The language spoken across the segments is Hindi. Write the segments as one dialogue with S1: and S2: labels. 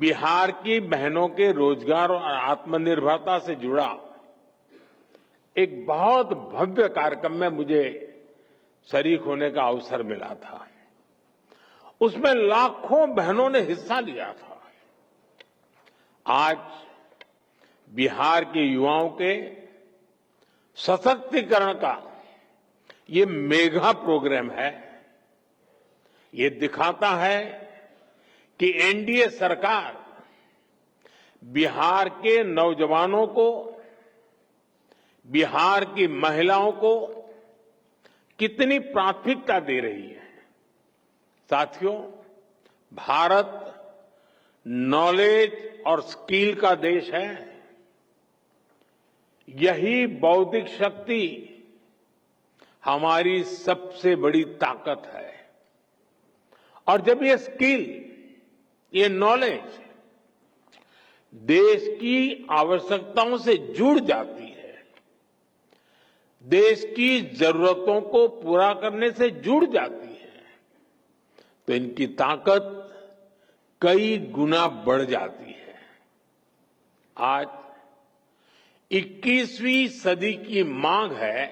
S1: बिहार की बहनों के रोजगार और आत्मनिर्भरता से जुड़ा एक बहुत भव्य कार्यक्रम में मुझे शरीक होने का अवसर मिला था। उसमें लाखों बहनों ने हिस्सा लिया था। आज बिहार के युवाओं के सशक्तिकरण का ये मेगा प्रोग्राम है। ये दिखाता है कि एनडीए सरकार बिहार के नौजवानों को, बिहार की महिलाओं को कितनी प्राथमिकता दे रही है। साथियों, भारत नॉलेज और स्किल का देश है। यही बौद्धिक शक्ति हमारी सबसे बड़ी ताकत है। और जब ये स्किल, ये नॉलेज देश की आवश्यकताओं से जुड़ जाती है, देश की जरूरतों को पूरा करने से जुड़ जाती है, तो इनकी ताकत कई गुना बढ़ जाती है। आज 21वीं सदी की मांग है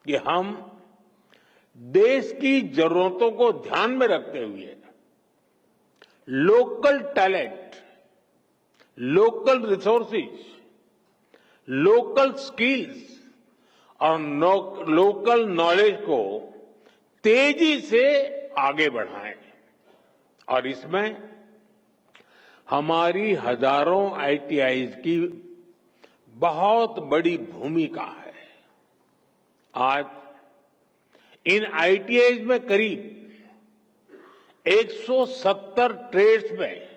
S1: कि हम देश की जरूरतों को ध्यान में रखते हुए local talent, local resources, local skills और लोकल नॉलेज को तेजी से आगे बढ़ाएं। और इसमें हमारी हजारों आईटीआईज की बहुत बड़ी भूमिका है। आज इन आईटीआईज में करीब 170 ट्रेड्स में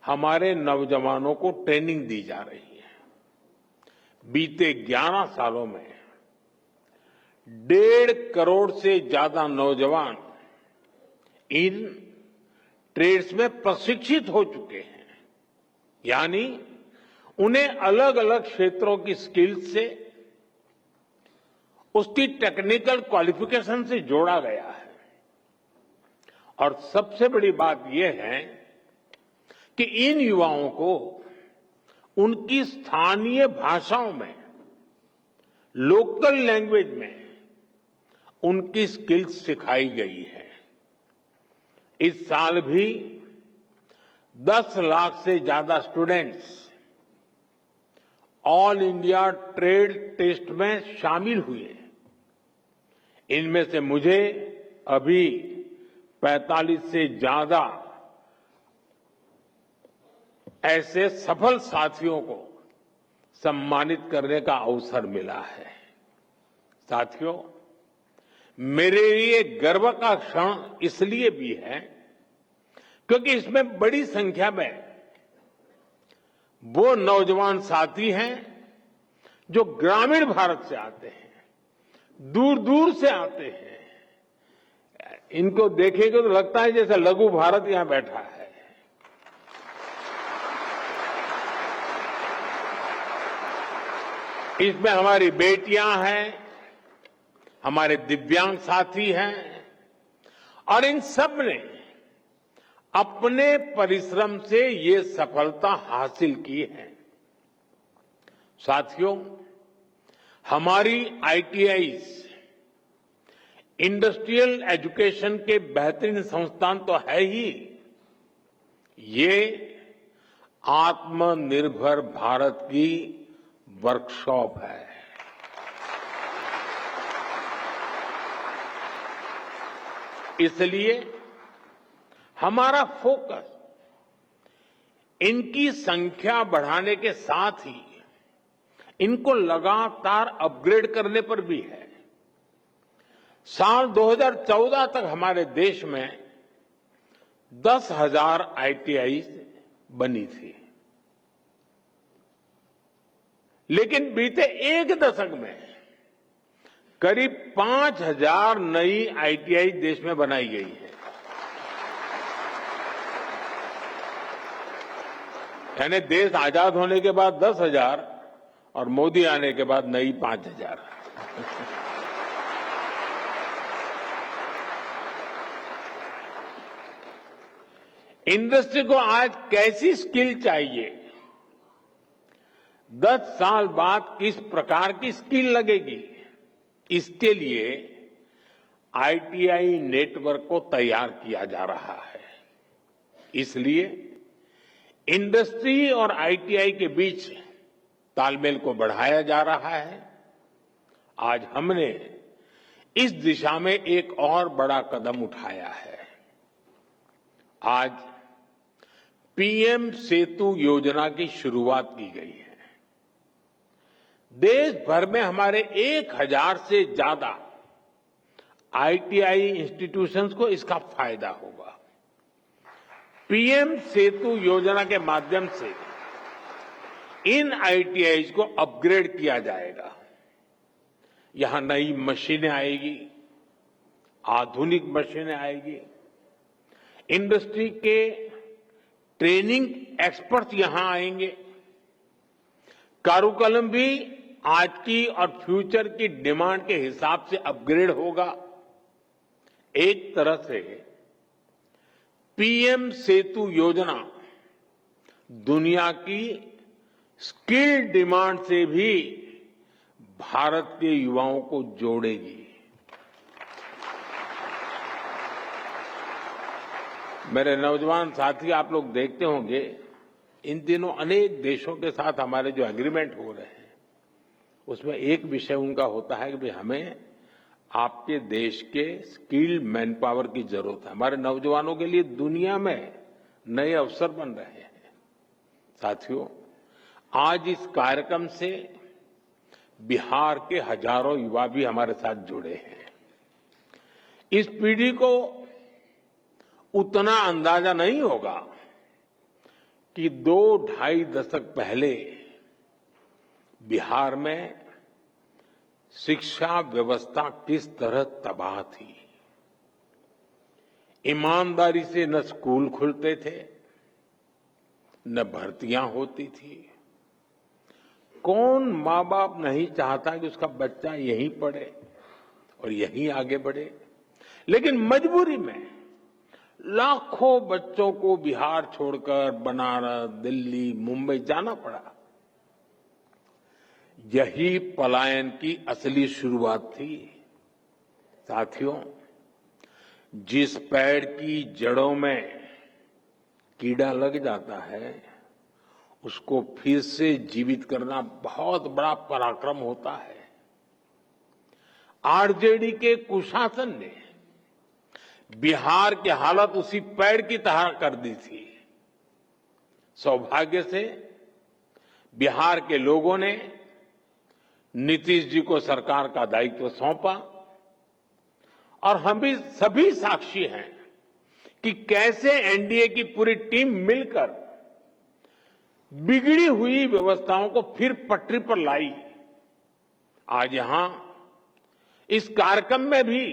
S1: हमारे नौजवानों को ट्रेनिंग दी जा रही है। बीते 11 सालों में 1.5 करोड़ से ज्यादा नौजवान इन ट्रेड्स में प्रशिक्षित हो चुके हैं। यानी उन्हें अलग अलग क्षेत्रों की स्किल्स से, उसकी टेक्निकल क्वालिफिकेशन से जोड़ा गया है। और सबसे बड़ी बात यह है कि इन युवाओं को उनकी स्थानीय भाषाओं में, लोकल लैंग्वेज में उनकी स्किल्स सिखाई गई है। इस साल भी 10 लाख से ज्यादा students all India trade test में शामिल हुए। इनमें से मुझे अभी 45 से ज्यादा ऐसे सफल साथियों को सम्मानित करने का अवसर मिला है। साथियों, मेरे लिए गर्व का क्षण इसलिए भी है क्योंकि इसमें बड़ी संख्या में वो नौजवान साथी हैं जो ग्रामीण भारत से आते हैं, दूर दूर से आते हैं। इनको देखेंगे तो लगता है जैसे लघु भारत यहां बैठा है। इसमें हमारी बेटियां हैं, हमारे दिव्यांग साथी हैं, और इन सब ने अपने परिश्रम से ये सफलता हासिल की है। साथियों, हमारी आईटीआईज इंडस्ट्रियल एजुकेशन के बेहतरीन संस्थान तो है ही, ये आत्मनिर्भर भारत की वर्कशॉप है। इसलिए हमारा फोकस इनकी संख्या बढ़ाने के साथ ही इनको लगातार अपग्रेड करने पर भी है। साल 2014 तक हमारे देश में 10,000 आईटीआई बनी थी, लेकिन बीते एक दशक में करीब 5,000 नई आईटीआई देश में बनाई गई है। यानी देश आजाद होने के बाद 10,000 और मोदी आने के बाद नई 5,000। इंडस्ट्री को आज कैसी स्किल चाहिए, 10 साल बाद किस प्रकार की स्किल लगेगी, इसके लिए आईटीआई नेटवर्क को तैयार किया जा रहा है। इसलिए इंडस्ट्री और आईटीआई के बीच तालमेल को बढ़ाया जा रहा है। आज हमने इस दिशा में एक और बड़ा कदम उठाया है। आज पीएम सेतु योजना की शुरुआत की गई है। देश भर में हमारे 1000 से ज्यादा आईटीआई इंस्टीट्यूशंस को इसका फायदा होगा। पीएम सेतु योजना के माध्यम से इन आईटीआई को अपग्रेड किया जाएगा। यहां नई मशीनें आएगी, आधुनिक मशीनें आएगी, इंडस्ट्री के ट्रेनिंग एक्सपर्ट्स यहां आएंगे। कारुकलम भी आज की और फ्यूचर की डिमांड के हिसाब से अपग्रेड होगा। एक तरह से पीएम सेतु योजना दुनिया की स्किल डिमांड से भी भारत के युवाओं को जोड़ेगी। मेरे नौजवान साथी, आप लोग देखते होंगे इन दिनों अनेक देशों के साथ हमारे जो एग्रीमेंट हो रहे हैं, उसमें एक विषय उनका होता है कि भाई हमें आपके देश के स्किल्ड मैन पावर की जरूरत है। हमारे नौजवानों के लिए दुनिया में नए अवसर बन रहे हैं। साथियों, आज इस कार्यक्रम से बिहार के हजारों युवा भी हमारे साथ जुड़े हैं। इस पीढ़ी को उतना अंदाजा नहीं होगा कि 2-2.5 दशक पहले बिहार में शिक्षा व्यवस्था किस तरह तबाह थी। ईमानदारी से न स्कूल खुलते थे, न भर्तियां होती थी। कौन माँ बाप नहीं चाहता कि उसका बच्चा यहीं पढ़े और यहीं आगे बढ़े, लेकिन मजबूरी में लाखों बच्चों को बिहार छोड़कर बनारस, दिल्ली, मुंबई जाना पड़ा। यही पलायन की असली शुरुआत थी। साथियों, जिस पेड़ की जड़ों में कीड़ा लग जाता है, उसको फिर से जीवित करना बहुत बड़ा पराक्रम होता है। आरजेडी के कुशासन ने बिहार की हालत उसी पेड़ की तरह कर दी थी। सौभाग्य से बिहार के लोगों ने नीतीश जी को सरकार का दायित्व सौंपा और हम भी सभी साक्षी हैं कि कैसे एनडीए की पूरी टीम मिलकर बिगड़ी हुई व्यवस्थाओं को फिर पटरी पर लाई। आज यहां इस कार्यक्रम में भी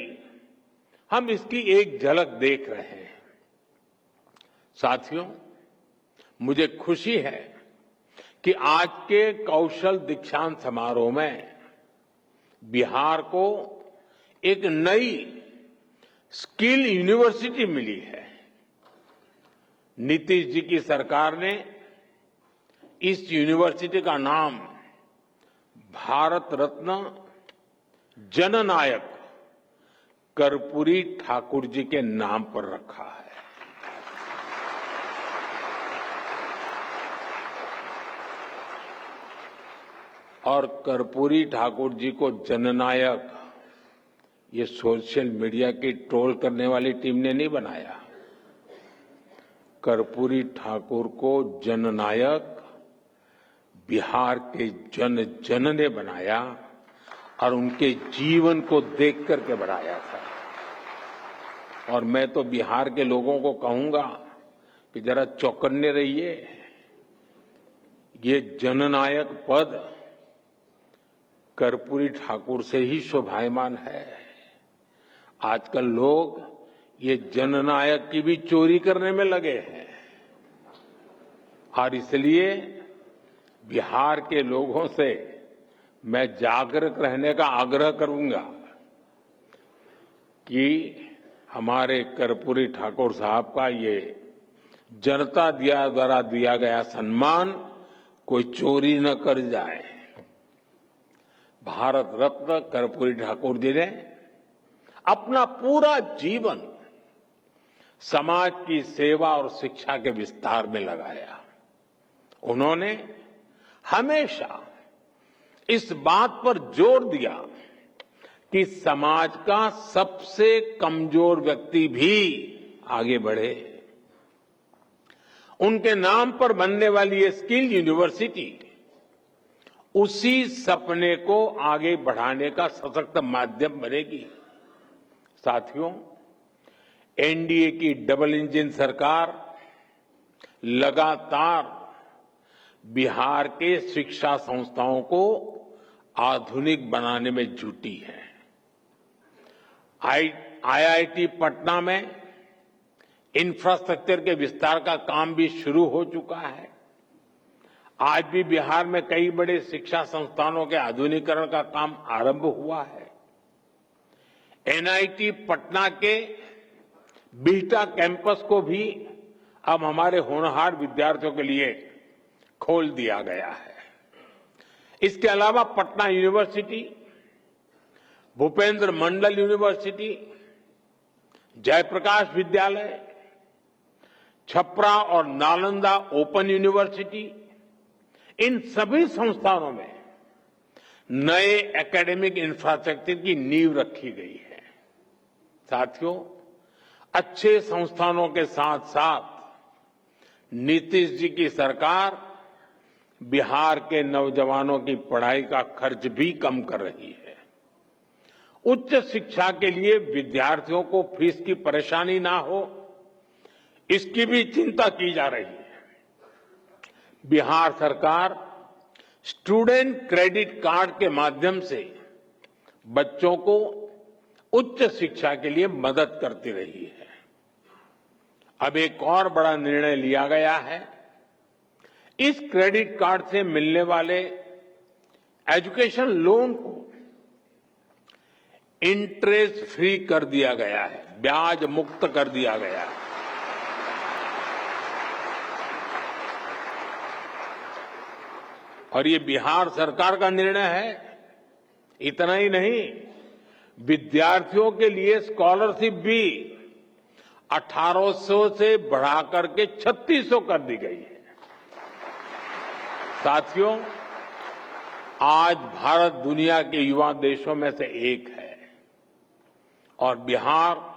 S1: हम इसकी एक झलक देख रहे हैं। साथियों, मुझे खुशी है कि आज के कौशल दीक्षांत समारोह में बिहार को एक नई स्किल यूनिवर्सिटी मिली है। नीतीश जी की सरकार ने इस यूनिवर्सिटी का नाम भारत रत्न जननायक कर्पूरी ठाकुर जी के नाम पर रखा है। और कर्पूरी ठाकुर जी को जननायक ये सोशल मीडिया की ट्रोल करने वाली टीम ने नहीं बनाया। कर्पूरी ठाकुर को जननायक बिहार के जन जन ने बनाया और उनके जीवन को देख करके बनाया था। और मैं तो बिहार के लोगों को कहूंगा कि जरा चौकन्ने रहिए। ये जननायक पद कर्पूरी ठाकुर से ही शोभायमान है। आजकल लोग ये जननायक की भी चोरी करने में लगे हैं और इसलिए बिहार के लोगों से मैं जागरूक रहने का आग्रह करूंगा कि हमारे कर्पूरी ठाकुर साहब का ये जनता द्वारा दिया गया सम्मान कोई चोरी न कर जाए। भारत रत्न कर्पूरी ठाकुर जी ने अपना पूरा जीवन समाज की सेवा और शिक्षा के विस्तार में लगाया। उन्होंने हमेशा इस बात पर जोर दिया कि समाज का सबसे कमजोर व्यक्ति भी आगे बढ़े। उनके नाम पर बनने वाली ये स्किल यूनिवर्सिटी उसी सपने को आगे बढ़ाने का सशक्त माध्यम बनेगी। साथियों, एनडीए की डबल इंजन सरकार लगातार बिहार के शिक्षा संस्थाओं को आधुनिक बनाने में जुटी है। आईआईटी पटना में इंफ्रास्ट्रक्चर के विस्तार का काम भी शुरू हो चुका है। आज भी बिहार में कई बड़े शिक्षा संस्थानों के आधुनिकीकरण का काम आरंभ हुआ है। एनआईटी पटना के बिहटा कैंपस को भी अब हमारे होनहार विद्यार्थियों के लिए खोल दिया गया है। इसके अलावा पटना यूनिवर्सिटी, भूपेंद्र मंडल यूनिवर्सिटी, जयप्रकाश विद्यालय, छपरा और नालंदा ओपन यूनिवर्सिटी, इन सभी संस्थानों में नए एकेडमिक इंफ्रास्ट्रक्चर की नींव रखी गई है। साथियों, अच्छे संस्थानों के साथ साथ नीतीश जी की सरकार बिहार के नौजवानों की पढ़ाई का खर्च भी कम कर रही है। उच्च शिक्षा के लिए विद्यार्थियों को फीस की परेशानी ना हो, इसकी भी चिंता की जा रही है। बिहार सरकार स्टूडेंट क्रेडिट कार्ड के माध्यम से बच्चों को उच्च शिक्षा के लिए मदद करती रही है। अब एक और बड़ा निर्णय लिया गया है। इस क्रेडिट कार्ड से मिलने वाले एजुकेशन लोन को इंटरेस्ट फ्री कर दिया गया है, ब्याज मुक्त कर दिया गया है। और ये बिहार सरकार का निर्णय है। इतना ही नहीं, विद्यार्थियों के लिए स्कॉलरशिप भी 1800 से बढ़ाकर के 3600 कर दी गई है। साथियों, आज भारत दुनिया के युवा देशों में से एक है और बिहार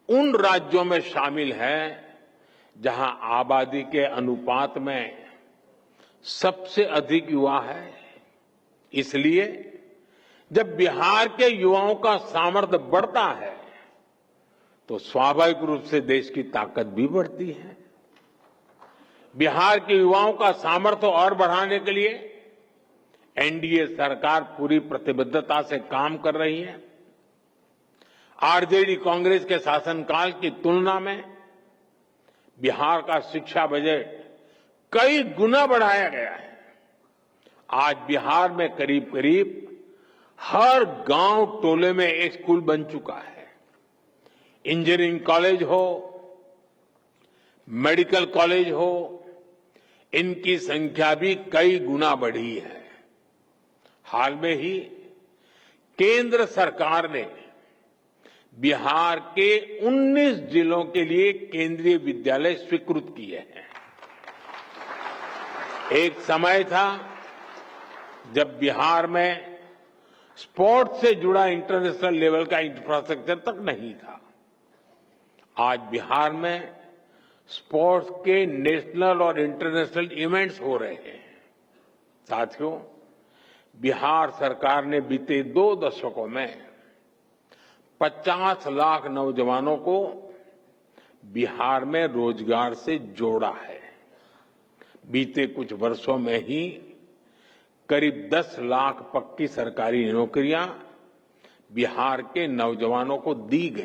S1: उन राज्यों में शामिल है जहां आबादी के अनुपात में सबसे अधिक युवा है। इसलिए जब बिहार के युवाओं का सामर्थ्य बढ़ता है तो स्वाभाविक रूप से देश की ताकत भी बढ़ती है। बिहार के युवाओं का सामर्थ्य और बढ़ाने के लिए एनडीए सरकार पूरी प्रतिबद्धता से काम कर रही है। आरजेडी कांग्रेस के शासनकाल की तुलना में बिहार का शिक्षा बजट कई गुना बढ़ाया गया है। आज बिहार में करीब करीब हर गांव टोले में एक स्कूल बन चुका है। इंजीनियरिंग कॉलेज हो, मेडिकल कॉलेज हो, इनकी संख्या भी कई गुना बढ़ी है। हाल में ही केंद्र सरकार ने बिहार के 19 जिलों के लिए केंद्रीय विद्यालय स्वीकृत किए हैं। एक समय था जब बिहार में स्पोर्ट्स से जुड़ा इंटरनेशनल लेवल का इंफ्रास्ट्रक्चर तक नहीं था। आज बिहार में स्पोर्ट्स के नेशनल और इंटरनेशनल इवेंट्स हो रहे हैं। साथियों, बिहार सरकार ने बीते 2 दशकों में 50 लाख नौजवानों को बिहार में रोजगार से जोड़ा है। बीते कुछ वर्षों में ही करीब 10 लाख पक्की सरकारी नौकरियां बिहार के नौजवानों को दी गई